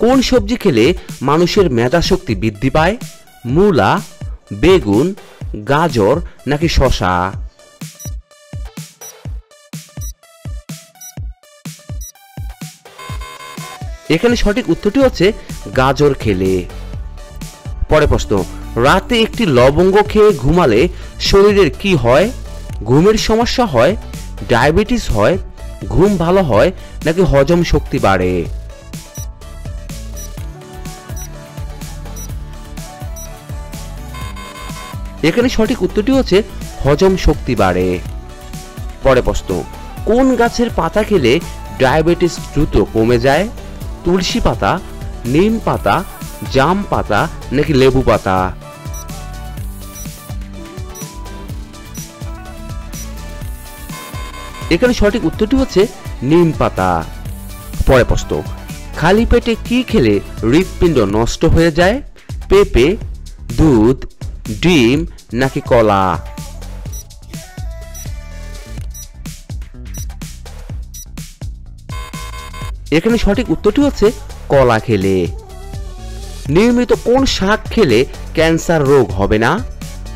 কোন সবজি খেলে মানুষের মেধাশক্তি বৃদ্ধি পায়? মূলা, বেগুন, গাজর নাকি শসা? এখানে সঠিক উত্তরটি হচ্ছে গাজর খেলে। পরের প্রশ্ন, রাতে একটি লবঙ্গ খেয়ে ঘুমালে শরীরের কি হয়? ঘুমের সমস্যা হয়, ডায়াবেটিস হয়, ঘুম ভালো হয় নাকি হজম শক্তি বাড়ে? এখানে সঠিক উত্তরটি হচ্ছে হজম শক্তি বাড়ে। পরের প্রশ্ন, কোন গাছের পাতা খেলে ডায়াবেটিস দ্রুত কমে যায়? তুলসী পাতা, নিম পাতা, জাম পাতা নাকি লেবু পাতা? এখানে সঠিক উত্তরটি হচ্ছে নিম পাতা। পরের প্রশ্ন, খালি পেটে কি খেলে হৃৎপিণ্ড নষ্ট হয়ে যায়? পেঁপে, দুধ, ডিম নাকি কলা? এখানে সঠিক উত্তরটি হচ্ছে কলা খেলে। নিয়মিত কোন শাক খেলে ক্যান্সার রোগ হবে না?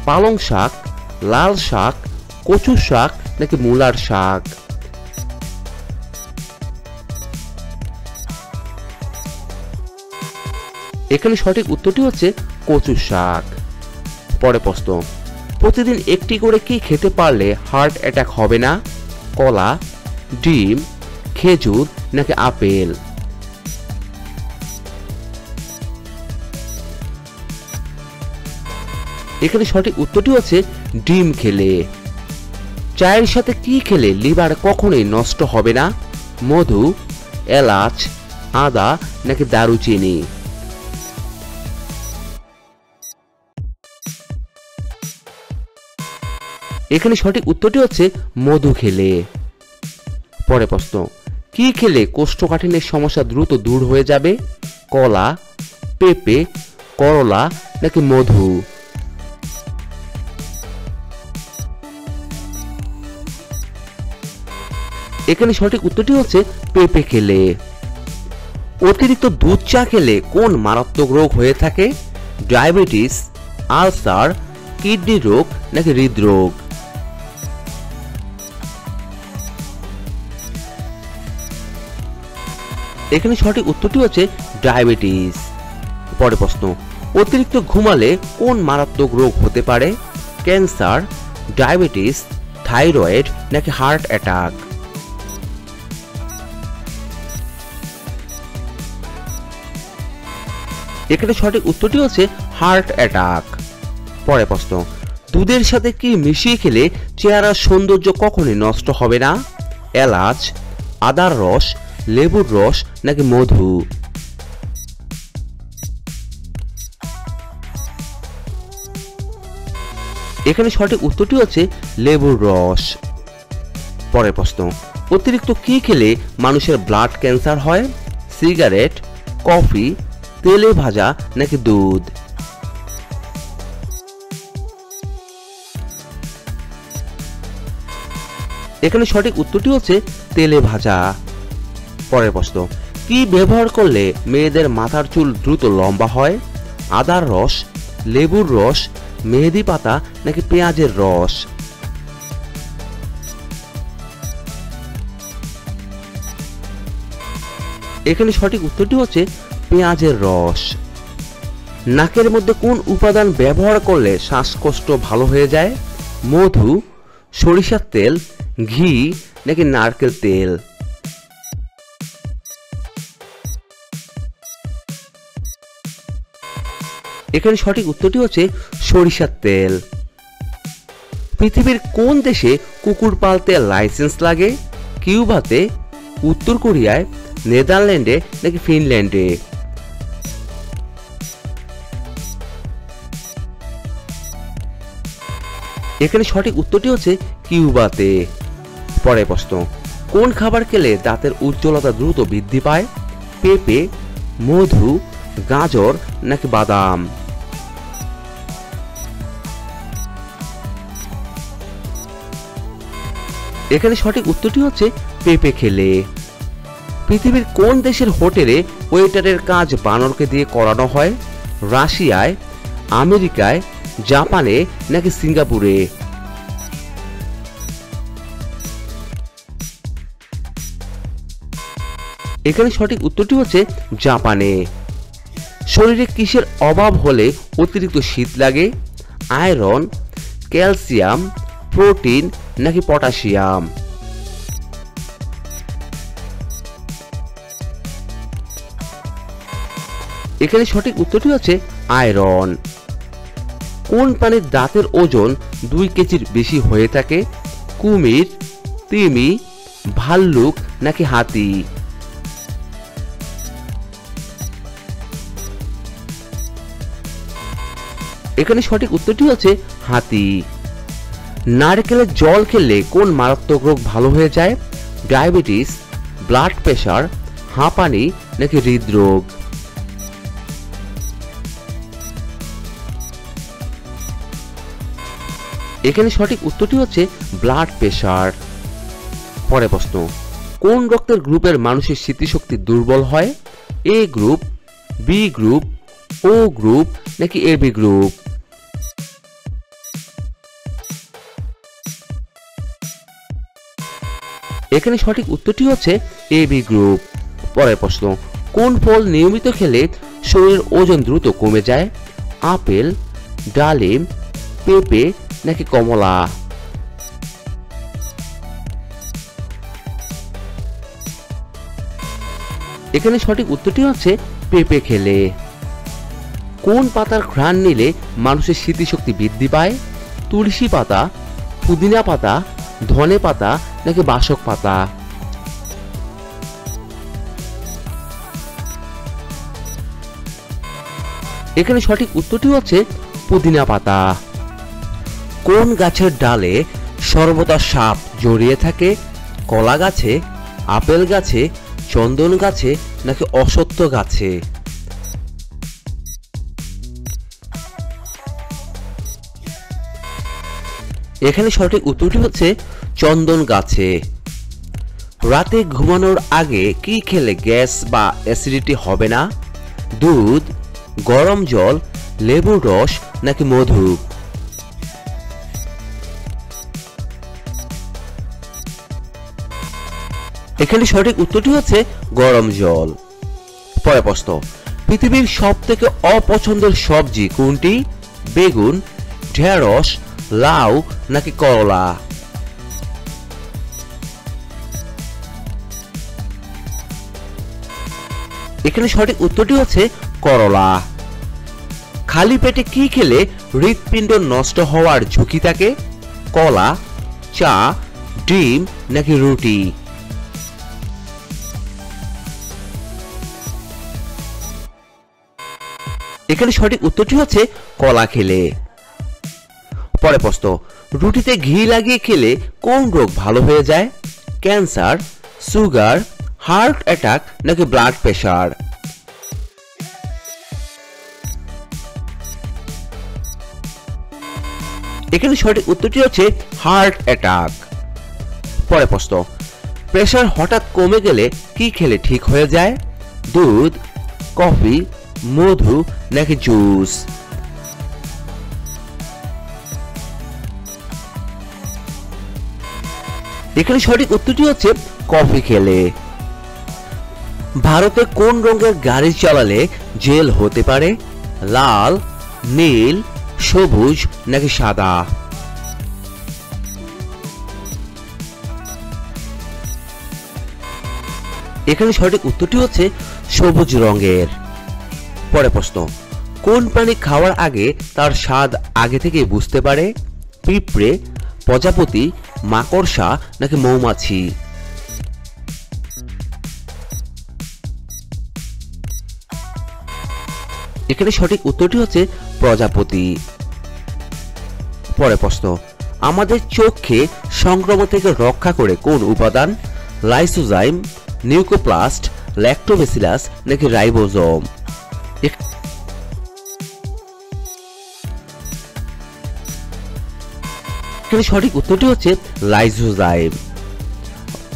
পালং শাক, লাল শাক, কচু শাক নাকি মূলার শাক? এখানে সঠিক উত্তরটি হচ্ছে কচু শাক। পরের প্রশ্ন, প্রতিদিন একটি করে কি খেতে পারলে হার্ট অ্যাটাক হবে না? কলা, ডিম, খেজুর নাকি আপেল? এখানে সঠিক উত্তরটি হচ্ছে ডিম খেলে। চায়ের সাথে কি খেলে লিভার কখনোই নষ্ট হবে না? মধু, এলাচ, আদা নাকি দারুচিনি? এখানে সঠিক উত্তরটি হচ্ছে মধু খেলে। পরের প্রশ্ন, কি খেলে কোষ্ঠকাঠিন্যের সমস্যা দ্রুত দূর হয়ে যাবে? কলা, পেঁপে, করলা নাকি মধু? এখানে সঠিক উত্তরটি হচ্ছে পেঁপে খেলে। অতিরিক্ত দুধ চা খেলে কোন মারাত্মক রোগ হয়ে থাকে? ডায়াবেটিস, আলসার, কিডনি রোগ নাকি হৃদরোগ? এখানে সঠিক উত্তরটি হচ্ছে ডায়াবেটিস। পরের প্রশ্ন, অতিরিক্ত ঘুমালে কোন মারাত্মক রোগ হতে পারে? ক্যান্সার, ডায়াবেটিস, থাইরয়েড নাকি হার্ট অ্যাটাক? এখানে সঠিক উত্তরটি হচ্ছে হার্ট অ্যাটাক। পরের প্রশ্ন, দুধের সাথে কি মিশিয়ে খেলে চেহারার সৌন্দর্য কখনোই নষ্ট হবে না? এলাচ, আদার রস, লেবুর রস নাকি মধু? এখানে সঠিক উত্তরটি হচ্ছে লেবুর রস। পরের প্রশ্ন, অতিরিক্ত কি খেলে মানুষের ব্লাড ক্যান্সার হয়? সিগারেট, কফি, তেলে ভাজা নাকি দুধ? এখানে সঠিক উত্তরটি হচ্ছে তেলে ভাজা। পরের প্রশ্ন, কি ব্যবহার করলে মেয়েদের মাথার চুল দ্রুত লম্বা হয়? আদার রস, লেবুর রস, মেহেদি পাতা নাকি পেঁয়াজের রস? এখানে সঠিক উত্তরটি হচ্ছে পেঁয়াজের রস। নাকের মধ্যে কোন উপাদান ব্যবহার করলে শ্বাসকষ্ট ভালো হয়ে যায়? মধু, সরিষার তেল, ঘি নাকি নারকেল তেল? এখানে সঠিক উত্তরটি হচ্ছে সরিষার তেল। পৃথিবীর কোন দেশে কুকুর পালতে লাইসেন্স লাগে? কিউবাতে, উত্তর কোরিয়ায়, নেদারল্যান্ডে নাকি ফিনল্যান্ডে? এখানে সঠিক উত্তরটি হচ্ছে কিউবাতে। পরের প্রশ্ন, কোন খাবার খেলে দাঁতের উজ্জ্বলতা দ্রুত বৃদ্ধি পায়? পেঁপে, মধু, গাজর নাকি বাদাম? এখানে সঠিক উত্তরটি হচ্ছে পেঁপে খেলে। পৃথিবীর কোন দেশের হোটেলে ওয়েটারের কাজ বানরকে দিয়ে করানো হয়? রাশিয়ায়, আমেরিকায়, জাপানে নাকি সিঙ্গাপুরে? এখানে সঠিক উত্তরটি হচ্ছে জাপানে। শরীরে কিসের অভাব হলে অতিরিক্ত শীত লাগে? আয়রন, ক্যালসিয়াম, প্রোটিন নাকি পটাশিয়াম? এখানে সঠিক উত্তরটি হচ্ছে আয়রন। কোন প্রাণীর দাঁতের ওজন 2 কেজির বেশি হয়ে থাকে? কুমির, তিমি, ভাল্লুক নাকি হাতি? এখানে সঠিক উত্তরটি হচ্ছে হাতি। নারকেলের জল খেলে কোন মারাত্মক রোগ ভালো হয়ে যায়? ডায়াবেটিস, ব্লাড প্রেশার, হাঁপানি নাকি হৃদরোগ? এখানে সঠিক উত্তরটি হচ্ছে ব্লাড প্রেশার। পরে প্রশ্ন, কোন রক্তের গ্রুপের মানুষের স্মৃতিশক্তি দুর্বল হয়? এ গ্রুপ, বি গ্রুপ, ও গ্রুপ নাকি এবি গ্রুপ? এখানে সঠিক উত্তরটি হচ্ছে এবি গ্রুপ। পরের প্রশ্ন, কোন ফল নিয়মিত খেলে শরীরের ওজন দ্রুত কমে যায়? আপেল, ডালিম, পেঁপে নাকি কমলা? এখানে সঠিক উত্তরটি হচ্ছে পেঁপে খেলে। কোন পাতার ঘ্রাণ নিলে মানুষের স্মৃতিশক্তি বৃদ্ধি পায়? তুলসী পাতা, পুদিনা পাতা, ধনে পাতা নাকি বাসক পাতা? এখানে সঠিক উত্তরটি হচ্ছে পুদিনা পাতা। কোন গাছের ডালে সর্বদা সাপ জড়িয়ে থাকে? কলা গাছে, আপেল গাছে, চন্দন গাছে নাকি অশ্বত্থ গাছে? এখানে সঠিক উত্তরটি হচ্ছে চন্দন গাছে। রাতে ঘুমানোর আগে কি খেলে গ্যাস বা অ্যাসিডিটি হবে না? দুধ, গরম জল, লেবুর রস নাকি মধু? এখানে সঠিক উত্তরটি হচ্ছে গরম জল। পরের প্রশ্ন, পৃথিবীর সবথেকে অপছন্দের সবজি কোনটি? বেগুন, ঢেঁড়স, লাউ নাকি করলা? এখানে সঠিক উত্তরটি হচ্ছে করলা। খালি পেটে কি খেলে হৃৎপিণ্ড নষ্ট হওয়ার ঝুঁকি থাকে? কলা, চা, ডিম নাকি রুটি? এখানে সঠিক উত্তরটি হচ্ছে কলা খেলে। পরের প্রশ্ন, রুটিতে ঘি লাগিয়ে খেলে কোন রোগ ভালো হয়ে যায়? ক্যান্সার, সুগার, হার্ট অ্যাটাক নাকি ব্লাড প্রেশার? এখানে সঠিক উত্তরটি হচ্ছে হার্ট অ্যাটাক। পরের প্রশ্ন, প্রেশার হঠাৎ কমে গেলে কি খেলে ঠিক হয়ে যায়? দুধ, কফি, মধু নাকি জুস? এখানে সঠিক উত্তরটি হচ্ছে কফি খেলে। ভারতে কোন রঙের গাড়ি চালালে জেল হতে পারে? লাল, নীল, সবুজ নাকি সাদা? এখানে সঠিক উত্তরটি হচ্ছে সবুজ রঙের। পরের প্রশ্ন, কোন প্রাণী খাওয়ার আগে তার স্বাদ আগে থেকে বুঝতে পারে? পিঁপড়ে, প্রজাপতি, মাকড়সা নাকি মৌমাছি? এখানে সঠিক উত্তরটি হচ্ছে প্রজাপতি। পরের প্রশ্ন, আমাদের চোখকে সংক্রমণ থেকে রক্ষা করে কোন উপাদান? লাইসোজাইম, নিউক্লোপ্লাস্ট, ল্যাক্টোব্যাসিলাস নাকি রাইবোজোম? এখানে সঠিক উত্তরটি হচ্ছে লাইসোজাইম।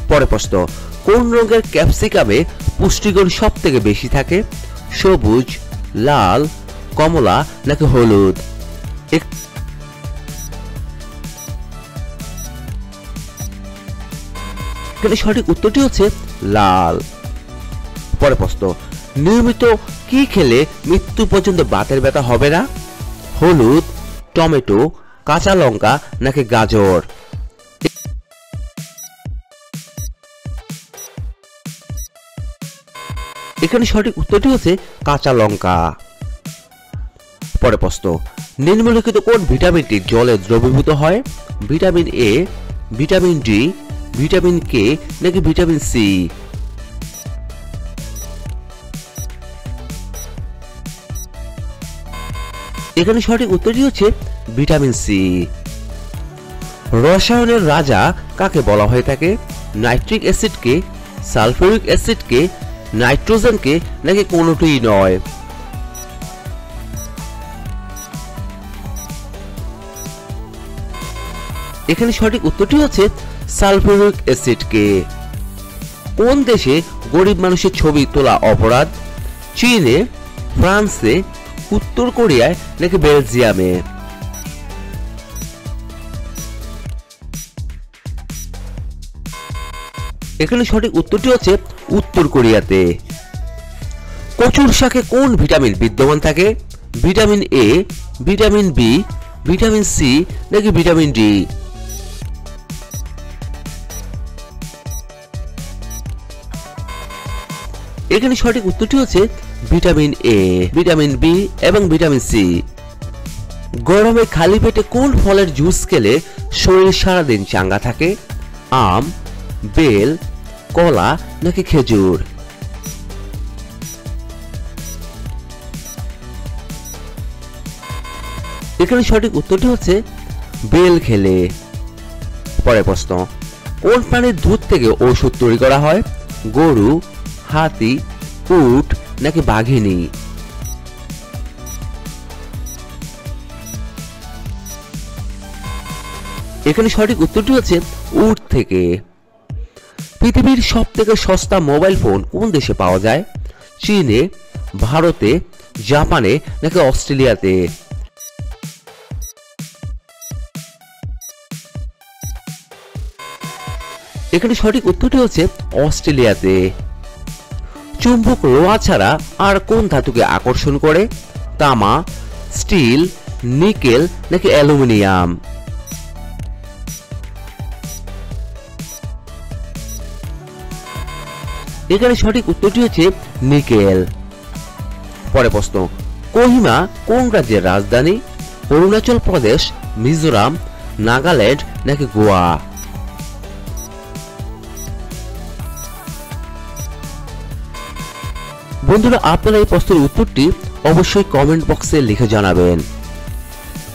পরের প্রশ্ন, কোন রঙের ক্যাপসিকামে পুষ্টিগুণ সব থেকে বেশি থাকে? সবুজ, লাল, কমলা নাকি হলুদ? এখানে সঠিক উত্তরটি হচ্ছে লাল। পরের প্রশ্ন, নিয়মিত কি খেলে মৃত্যু পর্যন্ত বাতের ব্যথা হবে না? হলুদ, টমেটো, কাঁচা লঙ্কা নাকি গাজর? এখানে সঠিক উত্তরটি হচ্ছে কাঁচা লঙ্কা। পরের প্রশ্ন, নিম্নলিখিত কোন ভিটামিনটি জলে দ্রবীভূত হয়? Vitamin A, vitamin D, vitamin K নাকি ভিটামিন সি? এখানে সঠিক উত্তরটি হচ্ছে ভিটামিন সি। রসায়নের রাজা কাকে বলা হয়ে থাকে? নাইট্রিক অ্যাসিডকে, সালফিউরিক অ্যাসিডকে, নাইট্রোজেনকে নাকি কোনোটিই নয়? এখানে সঠিক উত্তরটি হচ্ছে সালফিউরিক অ্যাসিডকে। কোন দেশে গরিব মানুষের ছবি তোলা অপরাধ? চীনে, ফ্রান্সে, উত্তর কোরিয়ায় নাকি বেলজিয়ামে? এখানে সঠিক উত্তরটি হচ্ছে উত্তর কোরিয়াতে। কচুর শাকে কোন ভিটামিন বিদ্যমান থাকে? Vitamin A, vitamin B, vitamin C নাকি ভিটামিন ডি? এখানে সঠিক উত্তরটি হচ্ছে ভিটামিন এ, ভিটামিন বি এবং ভিটামিন সি। গরমে খালি পেটে কোন ফলের জুস খেলে শরীর সারাদিন চাঙ্গা থাকে? আম, বেল, কলা নাকি খেজুর? এখানে সঠিক উত্তরটি হচ্ছে বেল খেলে। পরের প্রশ্ন, কোন প্রাণীর দুধ থেকে ঔষধ তৈরি করা হয়? গরু, হাতি, উট নাকি বাঘিনী? এখানে সঠিক উত্তরটি হচ্ছে উট থেকে। পৃথিবীর সব থেকে সস্তা মোবাইল ফোন কোন দেশে পাওয়া যায়? চীনে, ভারতে, জাপানে নাকি অস্ট্রেলিয়াতে? এখানে সঠিক উত্তরটি হচ্ছে অস্ট্রেলিয়াতে। চুম্বক লোহা ছাড়া আর কোন ধাতুকে আকর্ষণ করে? তামা, স্টিল, নিকেল নাকি অ্যালুমিনিয়াম? এখানে সঠিক উত্তরটি হচ্ছে নিকেল। পরের প্রশ্ন, কোহিমা কোন রাজ্যের রাজধানী? অরুণাচল প্রদেশ, মিজোরাম, নাগাল্যান্ড নাকি গোয়া? বন্ধুরা, আপনারা এই প্রশ্নের উত্তরটি অবশ্যই কমেন্ট বক্সে লিখে জানাবেন।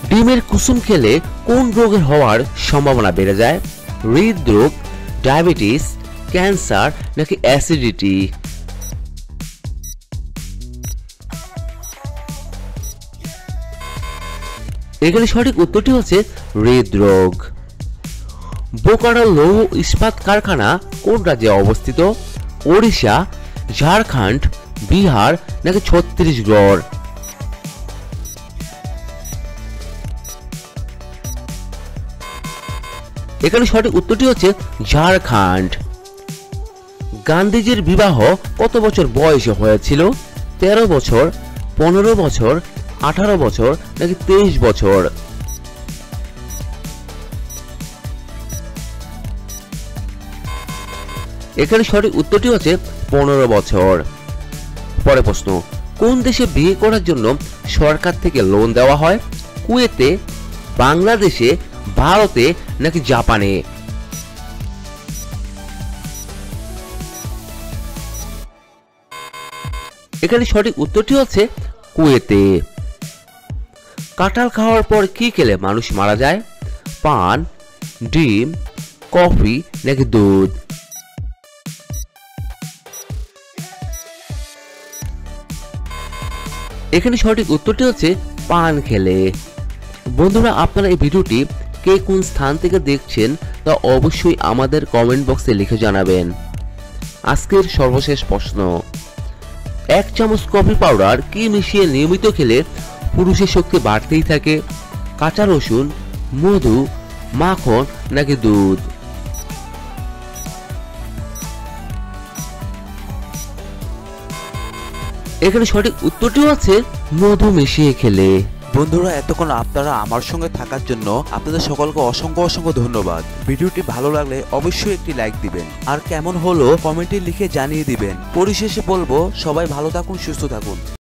ডিমের কুসুম খেলে কোন রোগের হওয়ার সম্ভাবনা বেড়ে যায়? হৃদরোগ, ডায়াবেটিস, ক্যান্সার নাকি অ্যাসিডিটি? এখানে সঠিক উত্তরটি হচ্ছে হৃদরোগ। বোকারো লৌহ ইস্পাত কারখানা কোন রাজ্যে অবস্থিত? ওড়িশা, ঝাড়খণ্ড, বিহার নাকি ছত্তিশগড়? এখানে সঠিক উত্তরটি হচ্ছে ঝাড়খণ্ড। গান্ধীজির বিবাহ কত বছর বয়সে হয়েছিল? 13 বছর, 15 বছর, 18 বছর নাকি 23 বছর? এখানে সঠিক উত্তরটি হচ্ছে 15 বছর। পরের প্রশ্ন, কোন দেশে বিয়ে করার জন্য সরকার থেকে লোন দেওয়া হয়? কুয়েতে, বাংলাদেশে, ভারতে নাকি জাপানে? এখানে সঠিক উত্তরটি হচ্ছে কুয়েতে। কাঁঠাল খাওয়ার পর কি খেলে মানুষ মারা যায়? পান, ডিম, কফি নাকি দুধ? এখানে সঠিক উত্তরটি হচ্ছে পান খেলে। বন্ধুরা, আপনারা এই ভিডিওটি কে কোন স্থান থেকে দেখছেন তা অবশ্যই আমাদের কমেন্ট বক্সে লিখে জানাবেন। আজকের সর্বশেষ প্রশ্ন, 1 চামচ কফি পাউডার কি মিশিয়ে নিয়মিত খেলে পুরুষের শক্তি বাড়তেই থাকে? কাঁচা রসুন, মধু, মাখন নাকি দুধ? এখানে সঠিক উত্তরটিও আছে মধু মিশিয়ে খেলে। বন্ধুরা, এতক্ষণ আপনারা আমার সঙ্গে থাকার জন্য আপনাদের সকলকে অসংখ্য অসংখ্য ধন্যবাদ। ভিডিওটি ভালো লাগলে অবশ্যই একটি লাইক দিবেন, আর কেমন হলো কমেন্টে লিখে জানিয়ে দিবেন। পরিশেষে বলবো, সবাই ভালো থাকুন, সুস্থ থাকুন।